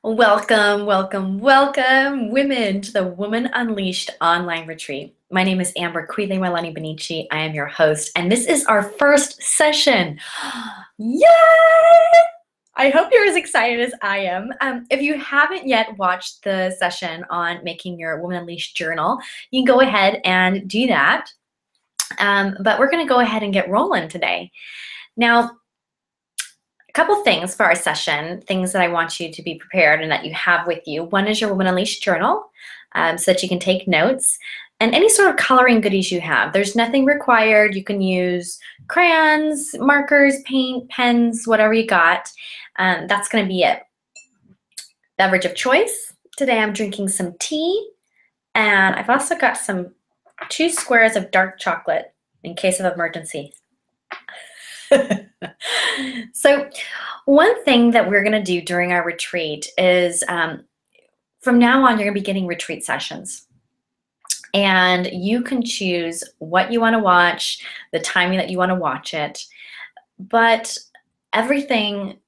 Welcome, welcome, welcome, women, to the Woman Unleashed online retreat. My name is Amber Kuileimailani Benici. I am your host, and this is our first session. Yay! I hope you're as excited as I am. If you haven't yet watched the session on making your Woman Unleashed journal, you can go ahead and do that. But we're going to go ahead and get rolling today. Now, couple things for our session, things that I want you to be prepared and that you have with you. One is your Woman Unleashed journal, so that you can take notes, and any sort of coloring goodies you have. There's nothing required. You can use crayons, markers, paint, pens, whatever you got. That's going to be it. Beverage of choice. Today I'm drinking some tea, and I've also got 2 squares of dark chocolate in case of emergency. So one thing that we're going to do during our retreat is from now on, you're going to be getting retreat sessions. And you can choose what you want to watch, the timing that you want to watch it. But everything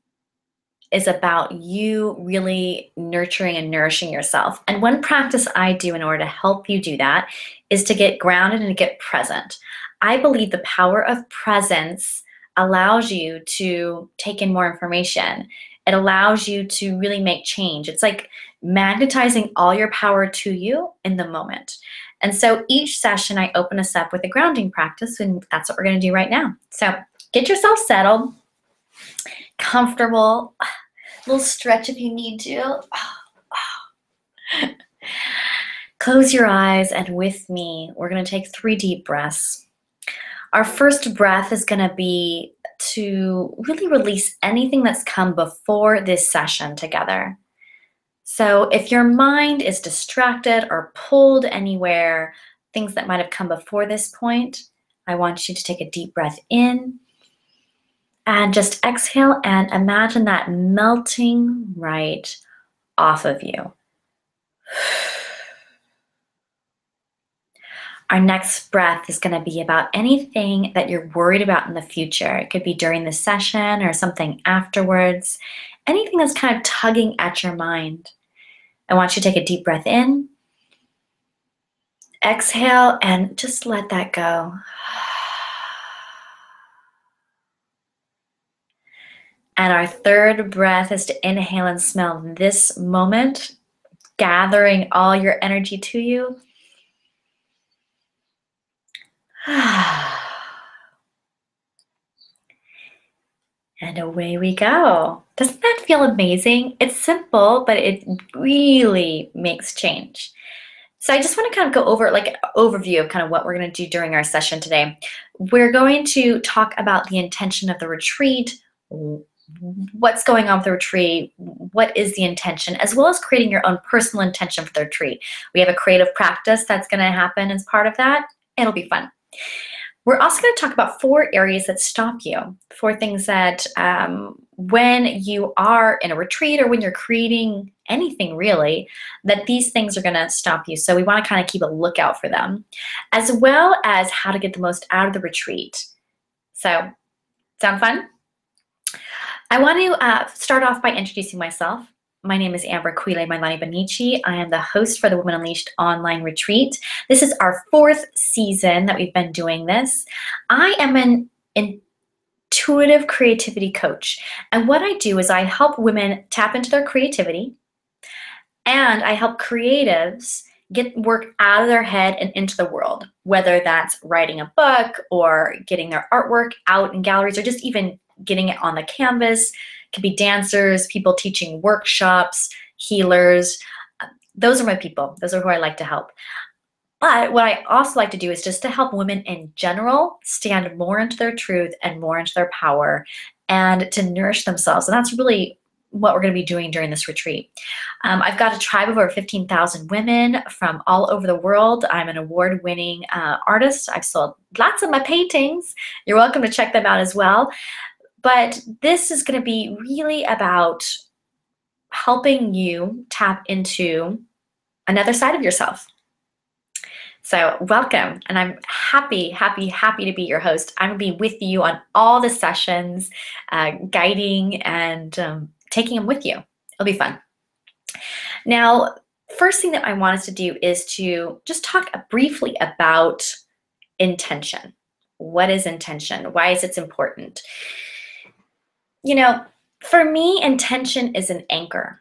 is about you really nurturing and nourishing yourself. And one practice I do in order to help you do that is to get grounded and to get present. I believe the power of presence allows you to take in more information. It allows you to really make change. It's like magnetizing all your power to you in the moment. And so each session I open us up with a grounding practice, and that's what we're going to do right now. So get yourself settled, comfortable, a little stretch if you need to. Close your eyes, and with me, we're going to take 3 deep breaths. Our first breath is going to be to really release anything that's come before this session together. So if your mind is distracted or pulled anywhere, things that might have come before this point, I want you to take a deep breath in and just exhale and imagine that melting right off of you. Our next breath is going to be about anything that you're worried about in the future. It could be during the session or something afterwards. Anything that's kind of tugging at your mind. I want you to take a deep breath in, exhale, and just let that go. And our third breath is to inhale and smell this moment, gathering all your energy to you. And away we go. Doesn't that feel amazing? It's simple, but it really makes change. So I just want to kind of go over like an overview of kind of what we're going to do during our session today. We're going to talk about the intention of the retreat, what's going on with the retreat, what is the intention, as well as creating your own personal intention for the retreat. We have a creative practice that's going to happen as part of that. It'll be fun. We're also going to talk about 4 areas that stop you, 4 things that when you are in a retreat or when you're creating anything really, that these things are going to stop you. So we want to kind of keep a lookout for them, as well as how to get the most out of the retreat. So, sound fun? I want to start off by introducing myself. My name is Amber Kuileimailani Benici. I am the host for the Woman Unleashed online retreat. This is our 4th season that we've been doing this. I am an intuitive creativity coach. And what I do is I help women tap into their creativity, and I help creatives get work out of their head and into the world, whether that's writing a book or getting their artwork out in galleries or just even getting it on the canvas. It could be dancers, people teaching workshops, healers. Those are my people. Those are who I like to help. But what I also like to do is just to help women in general stand more into their truth and more into their power and to nourish themselves. And that's really what we're going to be doing during this retreat. I've got a tribe of over 15,000 women from all over the world. I'm an award-winning artist. I've sold lots of my paintings. You're welcome to check them out as well. But this is going to be really about helping you tap into another side of yourself. So welcome, and I'm happy to be your host. I'm going to be with you on all the sessions, guiding and taking them with you. It'll be fun. Now, first thing that I want us to do is to just talk briefly about intention. What is intention? Why is it important? You know, for me, intention is an anchor.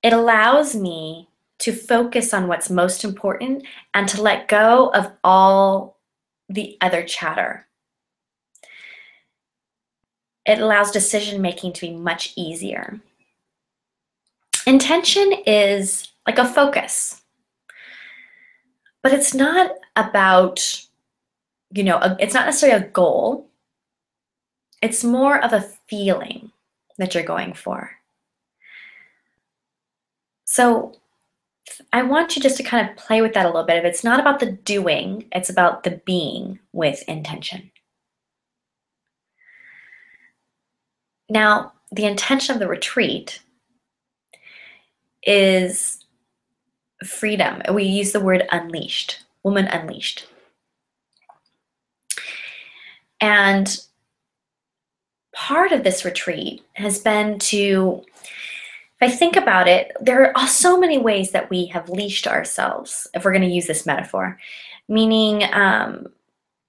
It allows me to focus on what's most important and to let go of all the other chatter. It allows decision making to be much easier. Intention is like a focus, but it's not about, it's not necessarily a goal. It's more of a feeling that you're going for. So I want you just to kind of play with that a little bit. If it's not about the doing, it's about the being with intention. Now, the intention of the retreat is freedom. We use the word unleashed, woman unleashed. And part of this retreat has been to, if I think about it, there are so many ways that we have leashed ourselves, if we're going to use this metaphor, meaning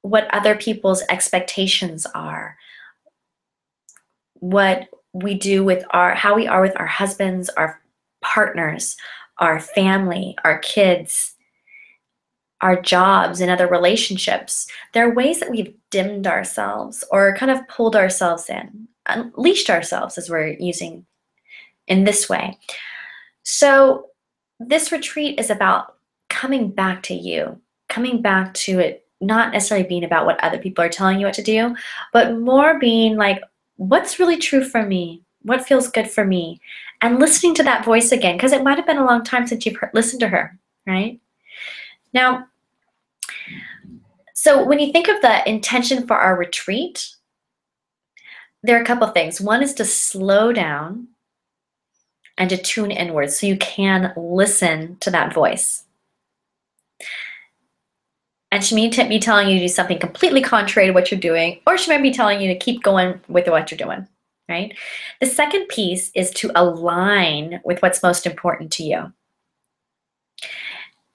what other people's expectations are, what we do with how we are with our husbands, our partners, our family, our kids, our jobs and other relationships. There are ways that we've dimmed ourselves or kind of pulled ourselves in, unleashed ourselves as we're using in this way. So this retreat is about coming back to you, coming back to it, not necessarily being about what other people are telling you what to do, but more being like, what's really true for me? What feels good for me? And listening to that voice again, because it might have been a long time since you've listened to her, right? Now, so when you think of the intention for our retreat, there are a couple things. One is to slow down and to tune inwards so you can listen to that voice. And she may be telling you to do something completely contrary to what you're doing, or she might be telling you to keep going with what you're doing, right? The second piece is to align with what's most important to you.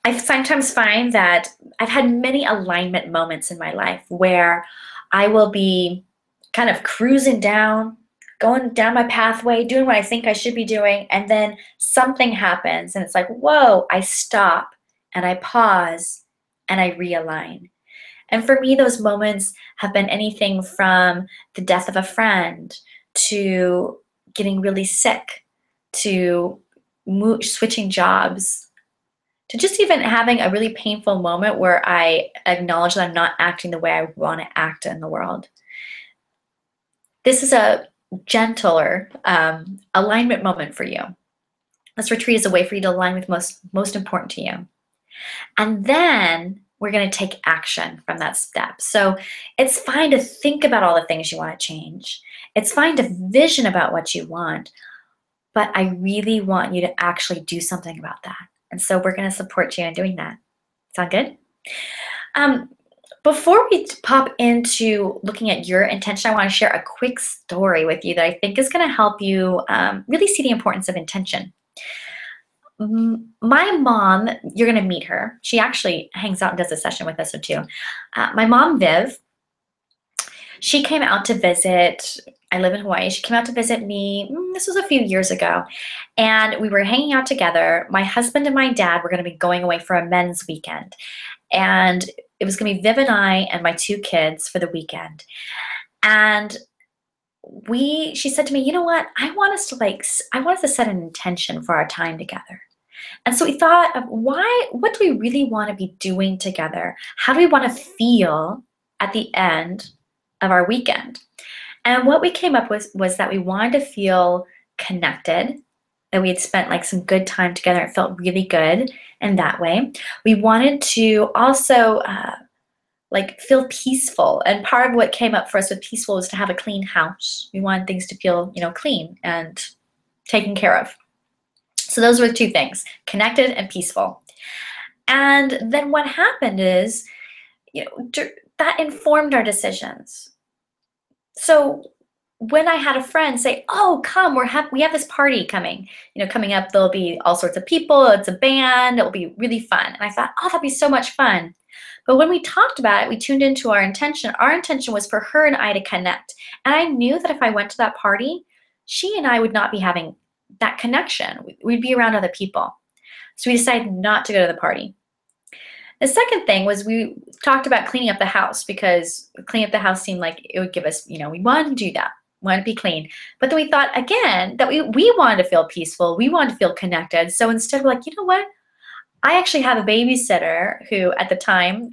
I sometimes find that I've had many alignment moments in my life where I will be kind of cruising down, going down my pathway, doing what I think I should be doing, and then something happens and it's like, whoa, I stop and I pause and I realign. And for me, those moments have been anything from the death of a friend to getting really sick to switching jobs to just even having a really painful moment where I acknowledge that I'm not acting the way I want to act in the world. This is a gentler alignment moment for you. This retreat is a way for you to align with most important to you. And then we're going to take action from that step. So it's fine to think about all the things you want to change. It's fine to vision about what you want, but I really want you to actually do something about that. And so we're going to support you in doing that. Sound good? Before we pop into looking at your intention, I want to share a quick story with you that I think is going to help you really see the importance of intention. My mom, you're going to meet her. She actually hangs out and does a session with us too. My mom, Viv, she came out to visit. I live in Hawaii. She came out to visit me. This was a few years ago. And we were hanging out together. My husband and my dad were going to be going away for a men's weekend. And it was going to be Viv and I and my two kids for the weekend. And she said to me, you know what? I want us to set an intention for our time together. And so we thought of what do we really want to be doing together? How do we want to feel at the end of our weekend? And what we came up with was that we wanted to feel connected, that we had spent like some good time together. It felt really good in that way. We wanted to also feel peaceful. And part of what came up for us with peaceful was to have a clean house. We wanted things to feel, clean and taken care of. So those were the two things, connected and peaceful. And then what happened is, that informed our decisions. So when I had a friend say, "Oh, come, we have this party coming, coming up. There'll be all sorts of people. It's a band. It'll be really fun." And I thought, "Oh, that'd be so much fun." But when we talked about it, we tuned into our intention. Our intention was for her and I to connect. And I knew that if I went to that party, she and I would not be having that connection. We'd be around other people. So we decided not to go to the party. The second thing was we talked about cleaning up the house because cleaning up the house seemed like it would give us, we wanted to do that, wanted to be clean. But then we thought again that we wanted to feel peaceful. We wanted to feel connected. So instead we're like, you know what? I actually have a babysitter who at the time,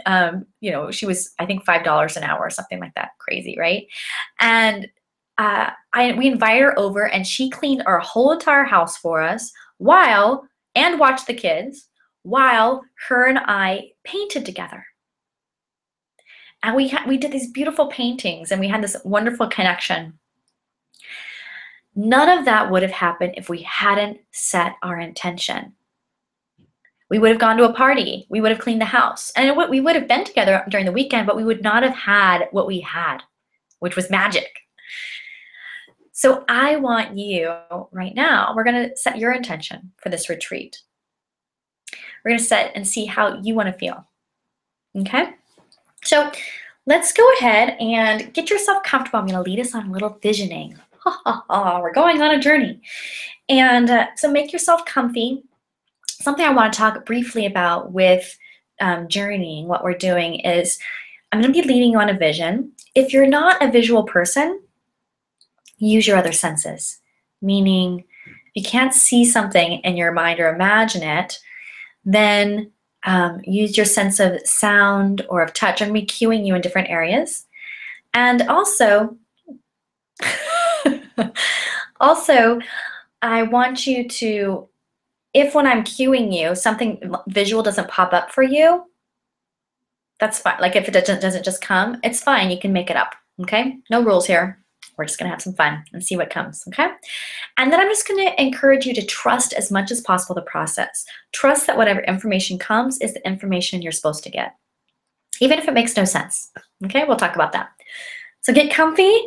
she was, I think, $5 an hour or something like that. Crazy, right? And we invited her over and she cleaned our whole entire house for us and watched the kids while her and I painted together. And we did these beautiful paintings and we had this wonderful connection. None of that would have happened if we hadn't set our intention. We would have gone to a party. We would have cleaned the house. And we would have been together during the weekend, but we would not have had what we had, which was magic. So I want you right now, we're going to set your intention for this retreat. We're going to set and see how you want to feel. Okay? So let's go ahead and get yourself comfortable. I'm going to lead us on a little visioning. We're going on a journey. And so make yourself comfy. Something I want to talk briefly about with journeying, what we're doing is I'm going to be leading you on a vision. If you're not a visual person, use your other senses. Meaning, if you can't see something in your mind or imagine it, then use your sense of sound or of touch. I'm going to be cueing you in different areas. And also, I want you to, if when I'm cueing you, something visual doesn't pop up for you, that's fine. Like if it doesn't just come, it's fine. You can make it up, okay? No rules here. We're just gonna have some fun and see what comes, okay? And then I'm just gonna encourage you to trust as much as possible the process. Trust that whatever information comes is the information you're supposed to get, even if it makes no sense, okay? We'll talk about that. So get comfy.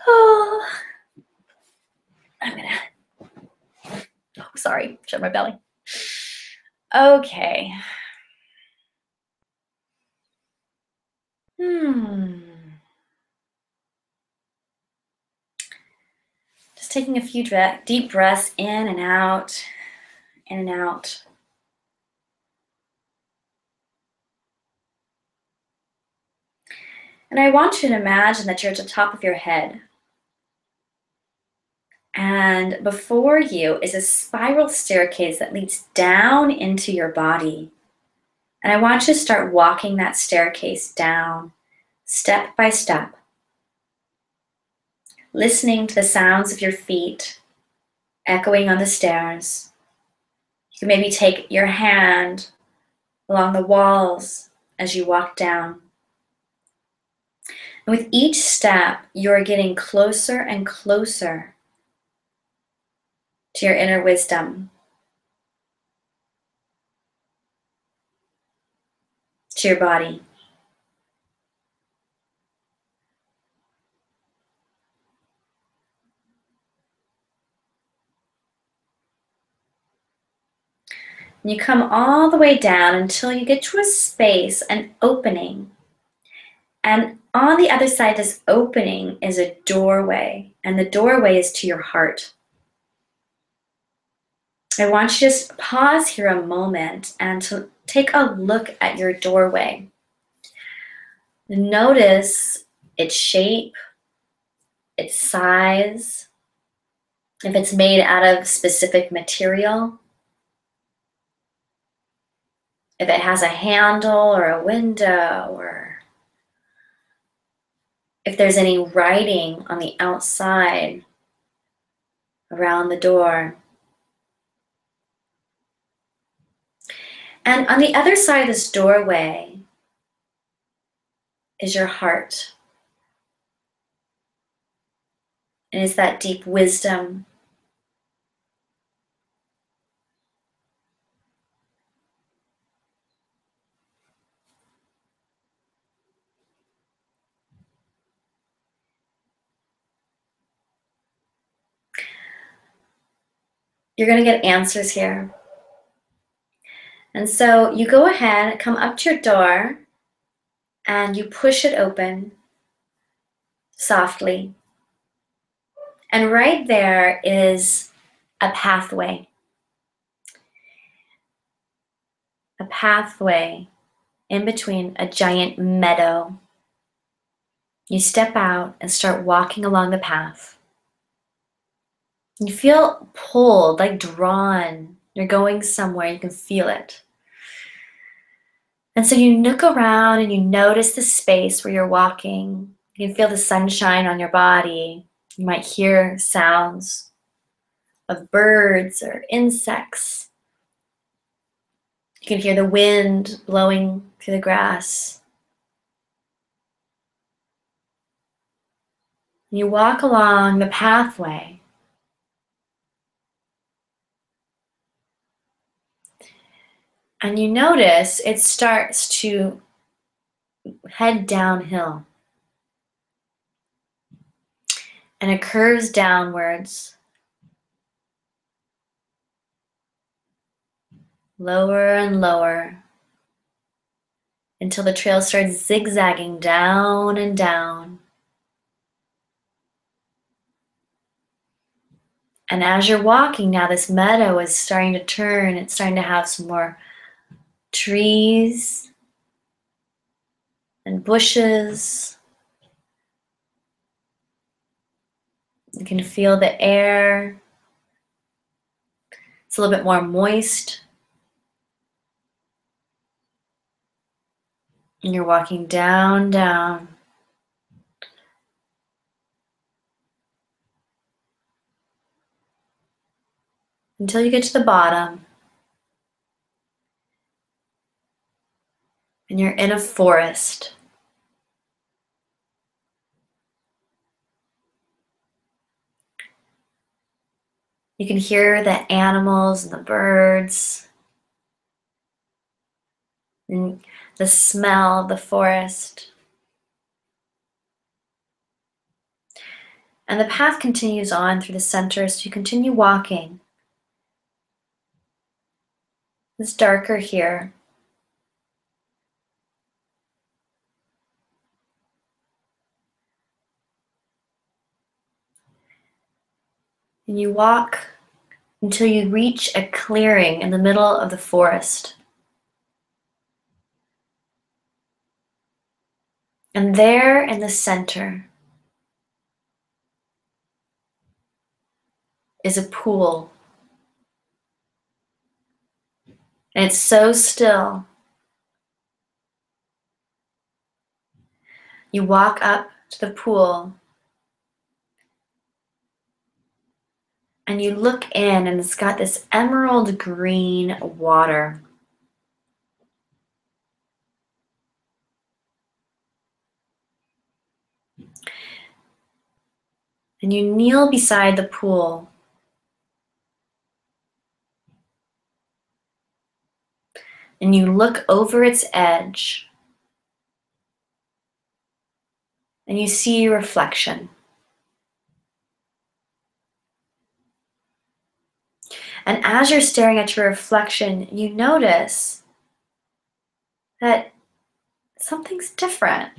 Oh, sorry, shut my belly. Okay. Just taking a few deep breaths in and out, in and out. And I want you to imagine that you're at the top of your head. And before you is a spiral staircase that leads down into your body. And I want you to start walking that staircase down, step by step, listening to the sounds of your feet echoing on the stairs. You can maybe take your hand along the walls as you walk down. And with each step, you're getting closer and closer to your inner wisdom, to your body. And you come all the way down until you get to a space, an opening. And on the other side of this opening is a doorway, and the doorway is to your heart. I want you to just pause here a moment and to take a look at your doorway. Notice its shape, its size, if it's made out of specific material, if it has a handle or a window, or if there's any writing on the outside around the door. And on the other side of this doorway is your heart. And it's that deep wisdom. You're going to get answers here. And so you go ahead, come up to your door, and you push it open softly. And right there is a pathway. A pathway in between a giant meadow. You step out and start walking along the path. You feel pulled, like drawn. You're going somewhere, you can feel it. And so you look around and you notice the space where you're walking. You can feel the sunshine on your body. You might hear sounds of birds or insects. You can hear the wind blowing through the grass. You walk along the pathway. And you notice it starts to head downhill. And it curves downwards. Lower and lower. Until the trail starts zigzagging down and down. And as you're walking now, this meadow is starting to turn. It's starting to have some more trees and bushes. You can feel the air. It's a little bit more moist. And you're walking down, down. Until you get to the bottom. And you're in a forest. You can hear the animals and the birds. And the smell of the forest. And the path continues on through the center, so you continue walking. It's darker here. And you walk until you reach a clearing in the middle of the forest. And there in the center is a pool. And it's so still. You walk up to the pool and you look in, and it's got this emerald green water. And you kneel beside the pool. And you look over its edge. And you see your reflection. And as you're staring at your reflection, you notice that something's different.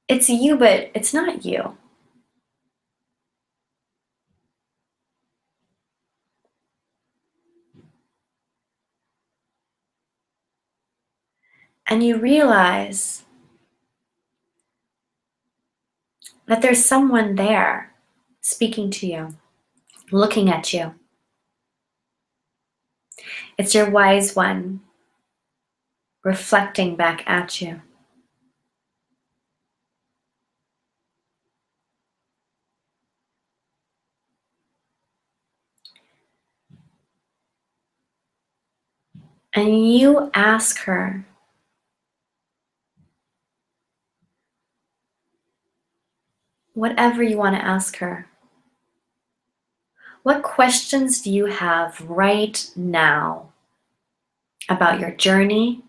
It's you, but it's not you. And you realize that there's someone there speaking to you, looking at you. It's your wise one reflecting back at you. And you ask her, whatever you want to ask her. What questions do you have right now about your journey,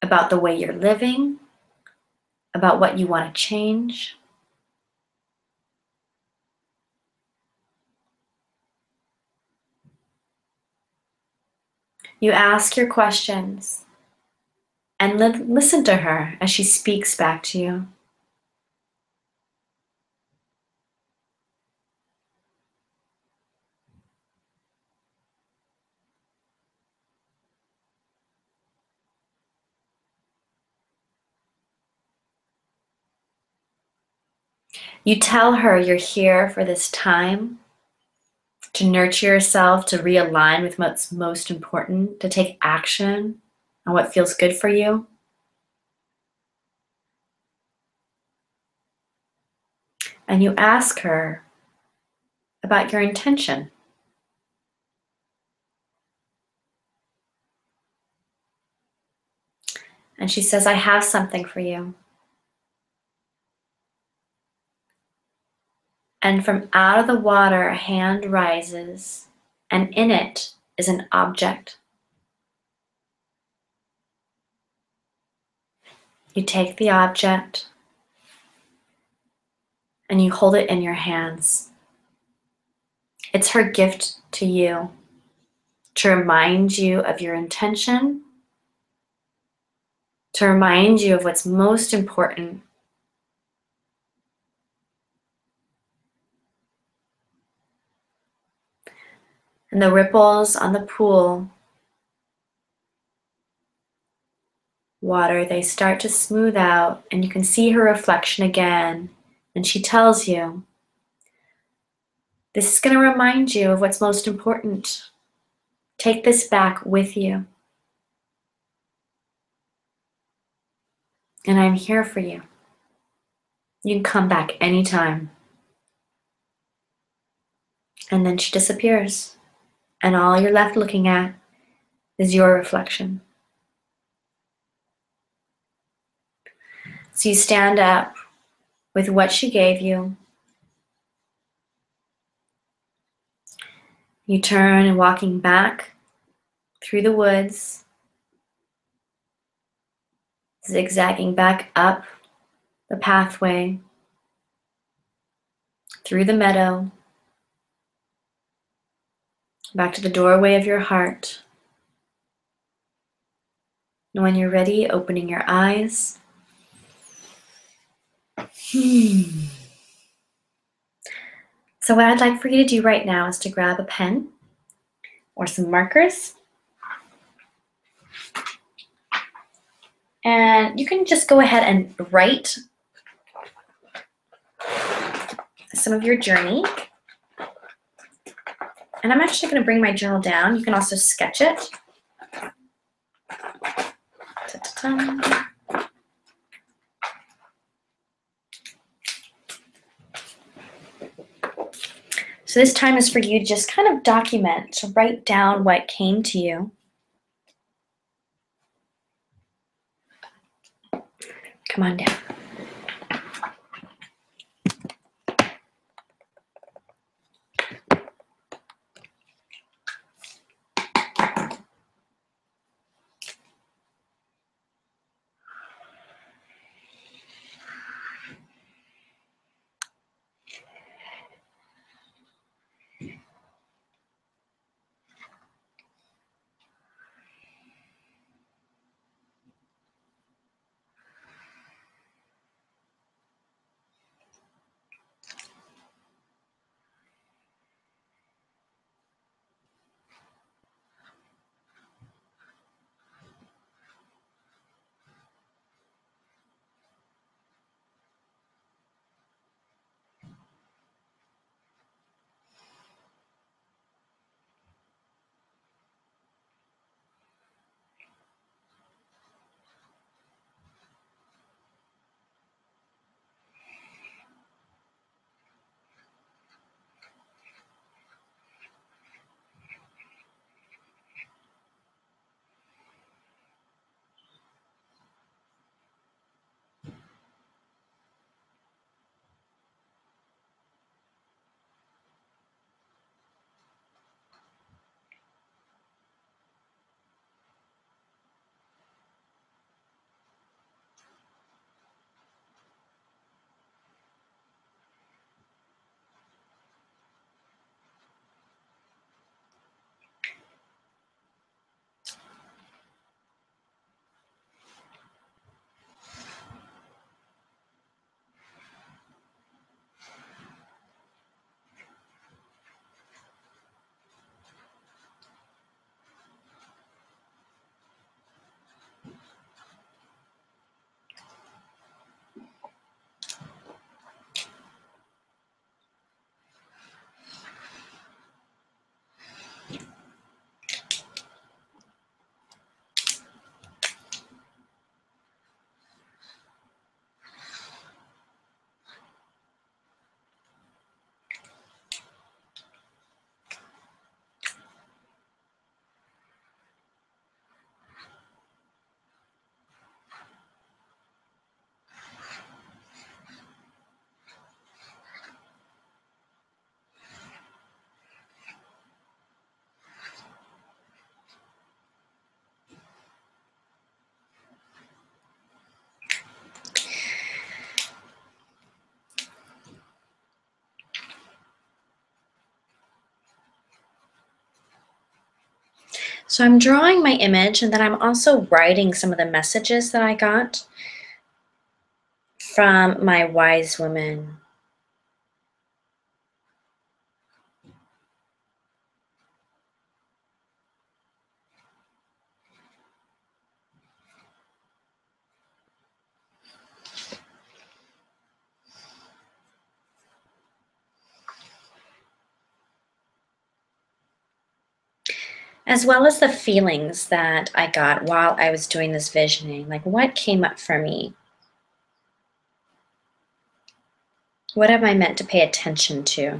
about the way you're living, about what you want to change? You ask your questions and listen to her as she speaks back to you. You tell her you're here for this time to nurture yourself, to realign with what's most important, to take action on what feels good for you. And you ask her about your intention. And she says, I have something for you. And from out of the water, a hand rises, and in it is an object. You take the object and you hold it in your hands. It's her gift to you to remind you of your intention, to remind you of what's most important. And the ripples on the pool water, they start to smooth out, and you can see her reflection again. And she tells you, this is going to remind you of what's most important. Take this back with you. And I'm here for you. You can come back anytime. And then she disappears. And all you're left looking at is your reflection. So you stand up with what she gave you. You turn and walking back through the woods, zigzagging back up the pathway, through the meadow, back to the doorway of your heart. And when you're ready, opening your eyes. So what I'd like for you to do right now is to grab a pen or some markers. And you can just go ahead and write some of your journey. And I'm actually going to bring my journal down. You can also sketch it. Ta-ta-ta. So this time is for you to just kind of document, to write down what came to you. Come on down. So I'm drawing my image, and then I'm also writing some of the messages that I got from my wise woman. As well as the feelings that I got while I was doing this visioning. Like, what came up for me? What am I meant to pay attention to?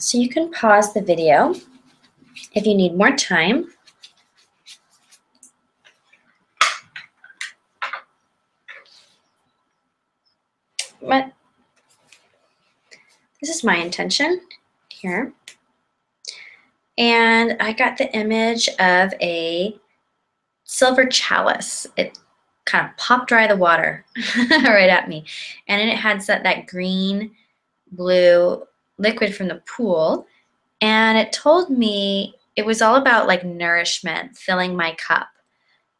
So you can pause the video if you need more time. But this is my intention here. And I got the image of a silver chalice. It kind of popped right out of the water right at me. And then it had that green, blue liquid from the pool. And it told me it was all about like nourishment, filling my cup.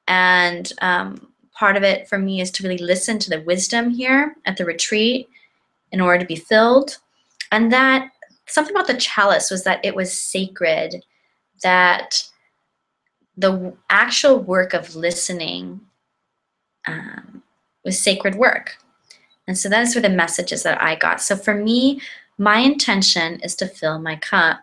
And part of it for me is to really listen to the wisdom here at the retreat in order to be filled. And that something about the chalice was that it was sacred, that the actual work of listening was sacred work. And so those were the messages that I got. So for me, my intention is to fill my cup.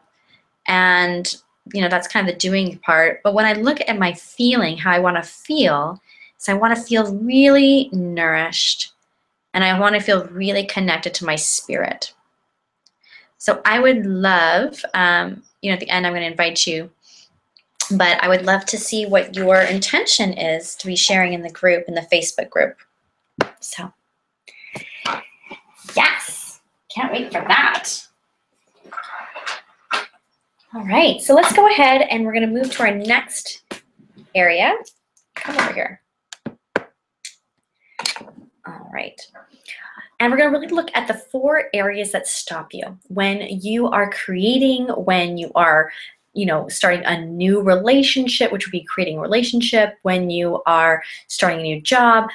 And, you know, that's kind of the doing part. But when I look at my feeling, how I want to feel, so I want to feel really nourished. And I want to feel really connected to my spirit. So I would love, you know, at the end, I'm going to invite you, but I would love to see what your intention is to be sharing in the group, in the Facebook group. So, yes, can't wait for that. All right, so let's go ahead and we're going to move to our next area. Come over here. All right. And we're going to really look at the 4 areas that stop you when you are creating, when you are, you know, starting a new relationship, which would be creating a relationship, when you are starting a new job,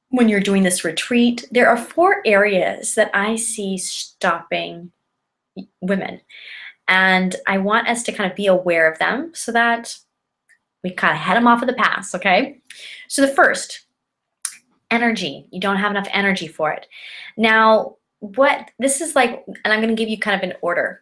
when you're doing this retreat. There are 4 areas that I see stopping women. And I want us to kind of be aware of them so that we kind of head them off of the past, okay? So the first, energy. You don't have enough energy for it. Now, what this is like, and I'm going to give you kind of an order.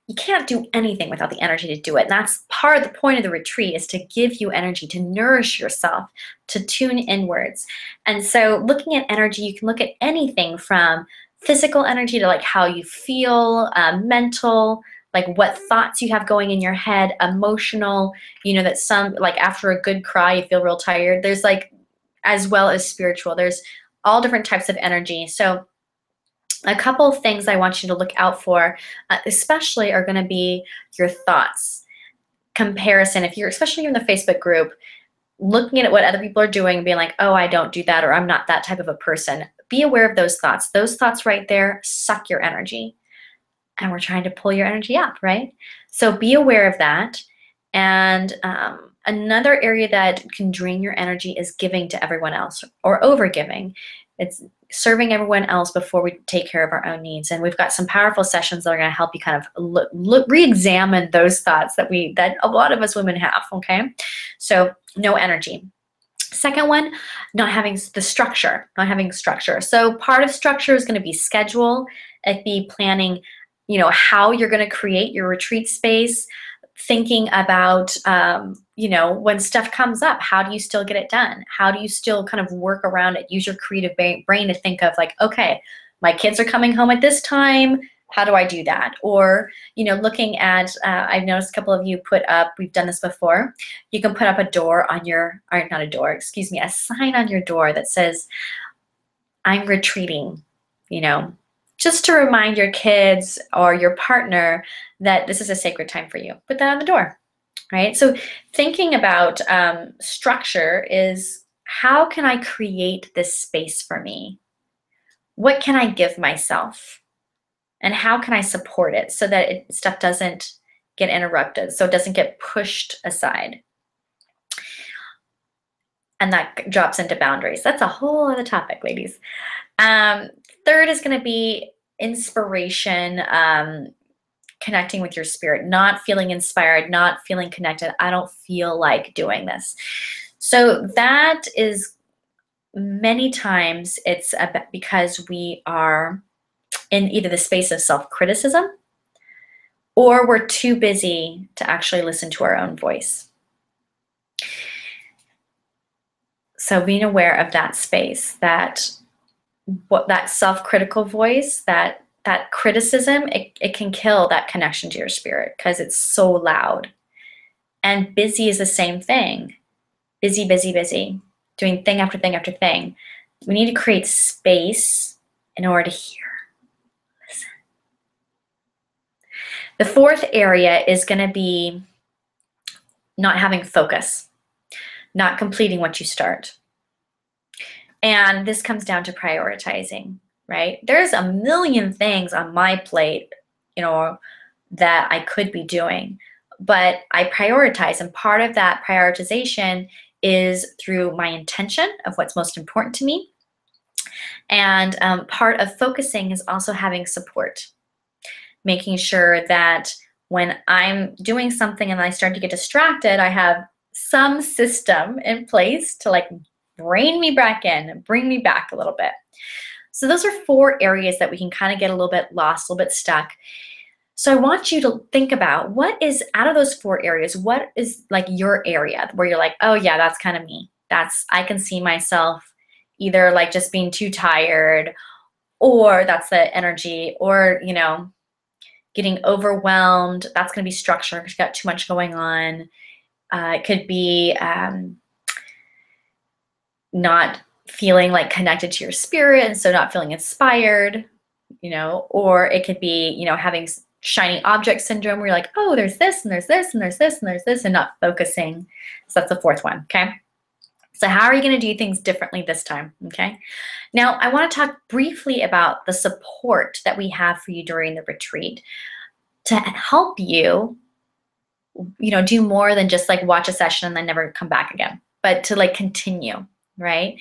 You can't do anything without the energy to do it. And that's part of the point of the retreat, is to give you energy, to nourish yourself, to tune inwards. And so looking at energy, you can look at anything from physical energy to like how you feel, mental, like what thoughts you have going in your head, emotional, you know, that some, like after a good cry, you feel real tired. There's like, as well as spiritual. There's all different types of energy. So a couple of things I want you to look out for, especially are going to be your thoughts. Comparison, if you're, especially in the Facebook group, looking at what other people are doing and being like, oh, I don't do that, or I'm not that type of a person. Be aware of those thoughts. Those thoughts right there suck your energy. And we're trying to pull your energy up, right? So be aware of that. And another area that can drain your energy is giving to everyone else or over giving. It's serving everyone else before we take care of our own needs. And we've got some powerful sessions that are going to help you kind of re-examine those thoughts that a lot of us women have. Okay, so no energy. Second one, not having structure. So part of structure is going to be schedule. It be planning, how you're going to create your retreat space, thinking about, when stuff comes up, how do you still get it done? How do you still kind of work around it? Use your creative brain to think of like, okay, my kids are coming home at this time. How do I do that? Or, looking at, I've noticed a couple of you put up, we've done this before, you can put up a door on your, or not a door, excuse me, a sign on your door that says, I'm retreating, just to remind your kids or your partner that this is a sacred time for you. Put that on the door, right? So thinking about structure is, how can I create this space for me? What can I give myself? And how can I support it so that stuff doesn't get interrupted, so it doesn't get pushed aside? And that drops into boundaries. That's a whole other topic, ladies. Third is going to be inspiration, connecting with your spirit, not feeling inspired, not feeling connected. I don't feel like doing this. So that is many times it's because we are in either the space of self-criticism or we're too busy to actually listen to our own voice. So being aware of that space, that self-critical voice, that criticism, it can kill that connection to your spirit because it's so loud. And busy is the same thing. Busy, busy, busy, doing thing after thing after thing. We need to create space in order to hear. Listen. The fourth area is going to be not having focus, not completing what you start. And this comes down to prioritizing, right? There's a million things on my plate, that I could be doing, but I prioritize. And part of that prioritization is through my intention of what's most important to me. And part of focusing is also having support, making sure that when I'm doing something and I start to get distracted, I have some system in place to like rein me back in and bring me back a little bit. So those are 4 areas that we can kind of get a little bit lost, a little bit stuck. So I want you to think about, what is, out of those 4 areas, what is like your area where you're like, oh yeah, that's kind of me. I can see myself either like just being too tired, or that's the energy, or, getting overwhelmed. That's going to be structure because you got too much going on. It could be not feeling like connected to your spirit, and so not feeling inspired, or it could be, having shiny object syndrome where you're like, oh, there's this and there's this and there's this and there's this, and not focusing. So that's the 4th one, okay? So how are you going to do things differently this time, okay? Now, I want to talk briefly about the support that we have for you during the retreat to help you, do more than just like watch a session and then never come back again, but to like continue, right?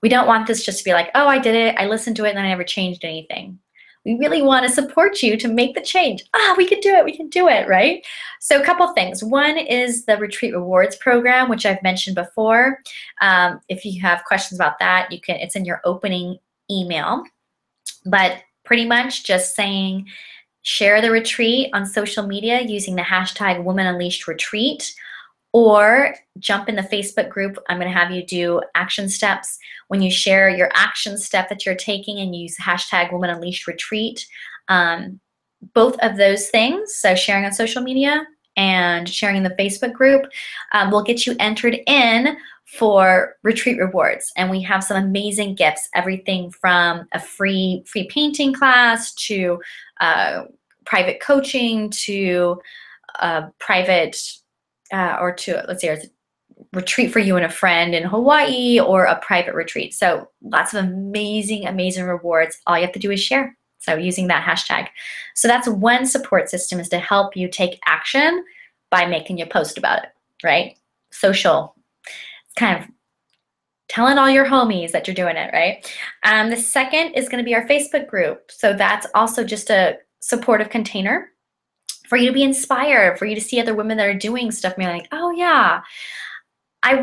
We don't want this just to be like, oh, I did it, I listened to it, and then I never changed anything. We really want to support you to make the change. We can do it, right? So a couple things. One is the Retreat Rewards program, which I've mentioned before. If you have questions about that, it's in your opening email. But pretty much just saying, share the retreat on social media using the hashtag Women Unleashed Retreat, or jump in the Facebook group. I'm going to have you do action steps. When you share your action step that you're taking and use hashtag Women Unleashed Retreat, both of those things, so sharing on social media and sharing in the Facebook group, will get you entered in for retreat rewards. And we have some amazing gifts, everything from a free painting class to private coaching to private or to, let's see, retreat for you and a friend in Hawaii or a private retreat. So lots of amazing, amazing rewards. All you have to do is share. So using that hashtag. So that's one support system, is to help you take action by making a post about it, right? Social. It's kind of telling all your homies that you're doing it, right? The second is going to be our Facebook group. So that's also just a supportive container for you to be inspired, for you to see other women that are doing stuff and be like, oh yeah, I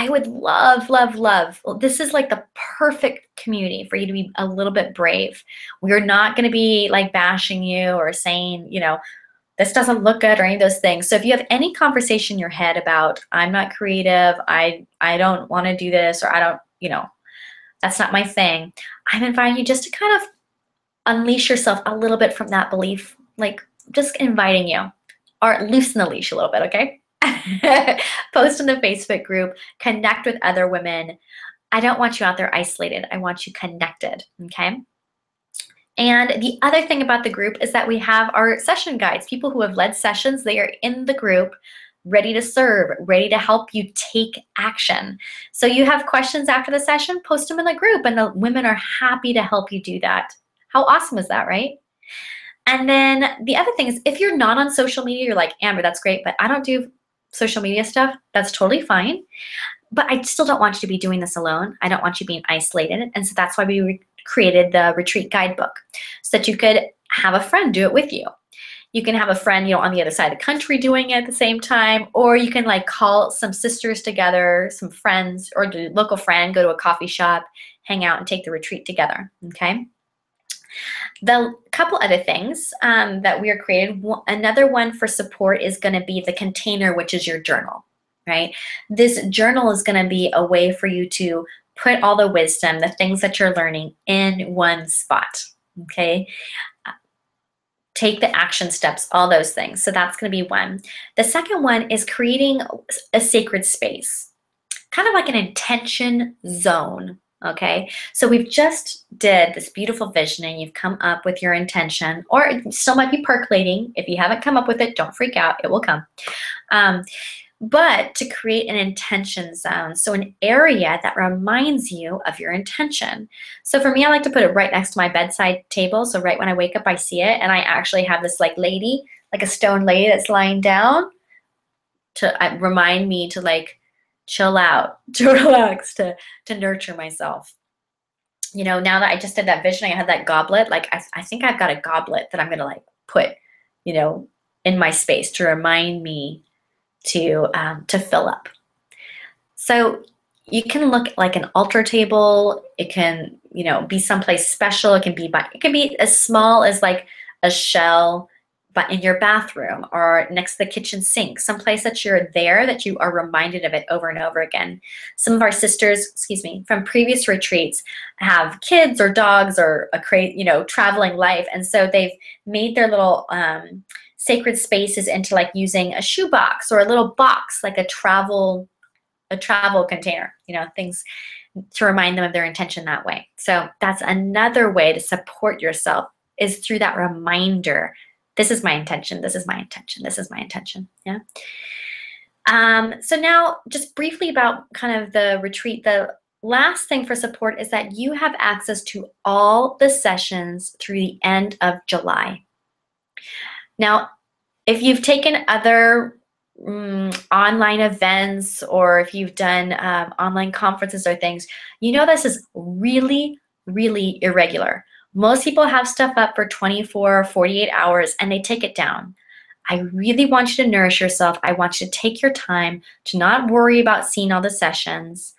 would love, love, love. Well, this is like the perfect community for you to be a little bit brave. We're not going to be like bashing you or saying, this doesn't look good or any of those things. So if you have any conversation in your head about, I'm not creative, I don't want to do this, or I don't, that's not my thing, I'm inviting you just to kind of unleash yourself a little bit from that belief, like just inviting you, or loosen the leash a little bit, okay? Post in the Facebook group, connect with other women. I don't want you out there isolated. I want you connected, okay? And the other thing about the group is that we have our session guides. People who have led sessions, they are in the group, ready to serve, ready to help you take action. So you have questions after the session, post them in the group, and the women are happy to help you do that. How awesome is that, right? And then the other thing is, if you're not on social media, you're like, Amber, that's great, but I don't do social media stuff. That's totally fine. But I still don't want you to be doing this alone. I don't want you being isolated. And so that's why we created the retreat guidebook, so that you could have a friend do it with you. You can have a friend, on the other side of the country doing it at the same time, or you can like call some sisters together, some friends, or the local friend, go to a coffee shop, hang out and take the retreat together, okay? The couple other things that we are created, another one for support is going to be the container, which is your journal, right? This journal is going to be a way for you to put all the wisdom, the things that you're learning in one spot, okay? Take the action steps, all those things. So that's going to be one. The second one is creating a sacred space, kind of like an intention zone. Okay, so we've just did this beautiful visioning. You've come up with your intention, or it still might be percolating. If you haven't come up with it, don't freak out. It will come. But to create an intention zone, so an area that reminds you of your intention. So for me, I like to put it right next to my bedside table. So right when I wake up, I see it, and I actually have this like lady, like a stone lady that's lying down to remind me to like chill out, to relax, to nurture myself. Now that I just did that visioning, I had that goblet. Like I think I've got a goblet that I'm gonna like put, in my space to remind me to fill up. So you can look like an altar table. It can, be someplace special. It can be as small as like a shell, but in your bathroom or next to the kitchen sink, someplace that you're there, that you are reminded of it over and over again. Some of our sisters, from previous retreats have kids or dogs or traveling life. And so they've made their little sacred spaces into like using a shoebox or a little box, like a travel container, things to remind them of their intention that way. So that's another way to support yourself, is through that reminder. This is my intention. This is my intention. This is my intention. Yeah. So now just briefly about kind of the retreat, the last thing for support is that you have access to all the sessions through the end of July. Now, if you've taken other online events, or if you've done online conferences or things, this is really, really irregular. Most people have stuff up for 24 or 48 hours and they take it down. I really want you to nourish yourself. I want you to take your time to not worry about seeing all the sessions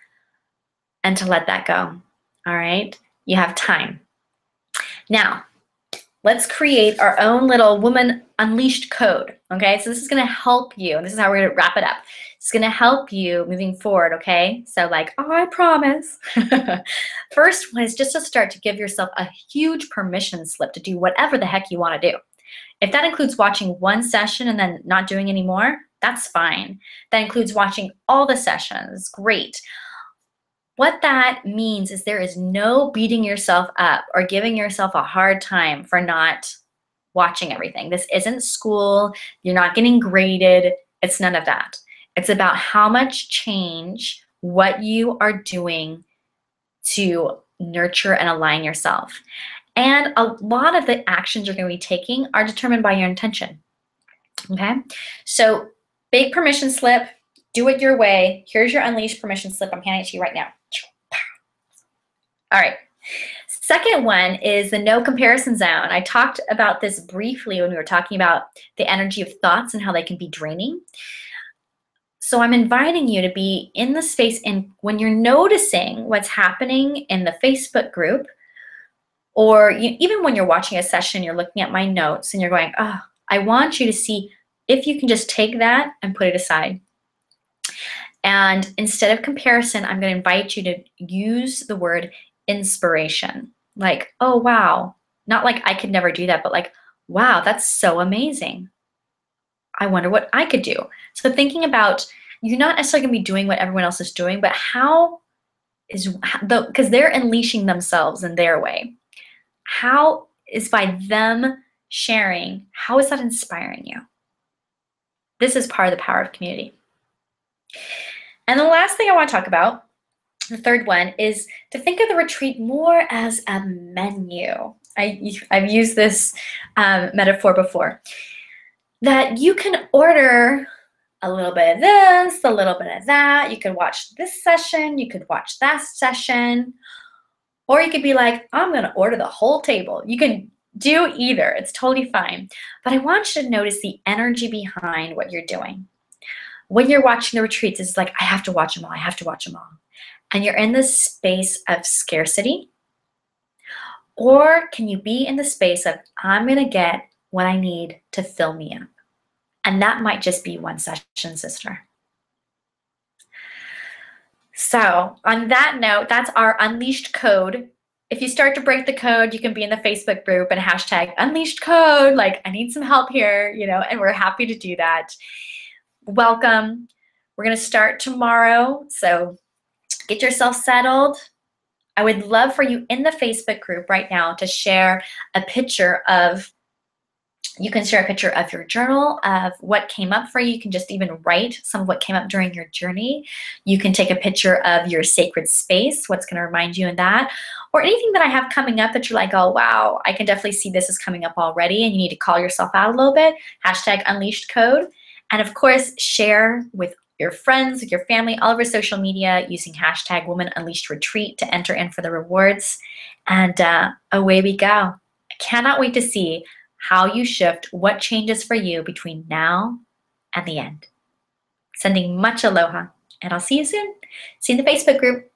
and to let that go. All right? You have time. Now, let's create our own little Woman Unleashed code, okay? So this is gonna help you, and this is how we're gonna wrap it up. It's gonna help you moving forward, okay? So like, oh, I promise. First one is just to start to give yourself a huge permission slip to do whatever the heck you wanna do. If that includes watching one session and then not doing any more, that's fine. That includes watching all the sessions, great. What that means is there is no beating yourself up or giving yourself a hard time for not watching everything. This isn't school. You're not getting graded. It's none of that. It's about how much change, what you are doing to nurture and align yourself. And a lot of the actions you're going to be taking are determined by your intention. Okay? So, big permission slip, do it your way. Here's your unleashed permission slip. I'm handing it to you right now. All right. Second one is the no comparison zone. I talked about this briefly when we were talking about the energy of thoughts and how they can be draining. So I'm inviting you to be in the space, and when you're noticing what's happening in the Facebook group, or even when you're watching a session, you're looking at my notes and you're going, oh, I want you to see if you can just take that and put it aside. And instead of comparison, I'm going to invite you to use the word inspiration. Like, oh, wow. Not like I could never do that, but like, wow, that's so amazing. I wonder what I could do. So thinking about, you're not necessarily going to be doing what everyone else is doing, but how is, because they're unleashing themselves in their way. How is by them sharing, how is that inspiring you? This is part of the power of community. And the last thing I want to talk about, the third one, is to think of the retreat more as a menu. I've used this metaphor before. That you can order a little bit of this, a little bit of that. You could watch this session, you could watch that session, or you could be like, I'm going to order the whole table. You can do either. It's totally fine. But I want you to notice the energy behind what you're doing. When you're watching the retreats, it's like, I have to watch them all. I have to watch them all. And you're in this space of scarcity. Or can you be in the space of, I'm going to get what I need to fill me up? And that might just be one session, sister. So on that note, that's our unleashed code. If you start to break the code, you can be in the Facebook group and hashtag unleashed code. Like, I need some help here, and we're happy to do that. Welcome. We're going to start tomorrow. So get yourself settled. I would love for you in the Facebook group right now to share a picture of, you can share a picture of your journal, of what came up for you. You can just even write some of what came up during your journey. You can take a picture of your sacred space, what's going to remind you of that, or anything that I have coming up that you're like, oh, wow, I can definitely see this is coming up already, and you need to call yourself out a little bit. Hashtag unleashed code. And of course, share with your friends, with your family, all over social media using hashtag Woman Unleashed Retreat to enter in for the rewards. And away we go. I cannot wait to see how you shift, what changes for you between now and the end. Sending much aloha, and I'll see you soon. See you in the Facebook group.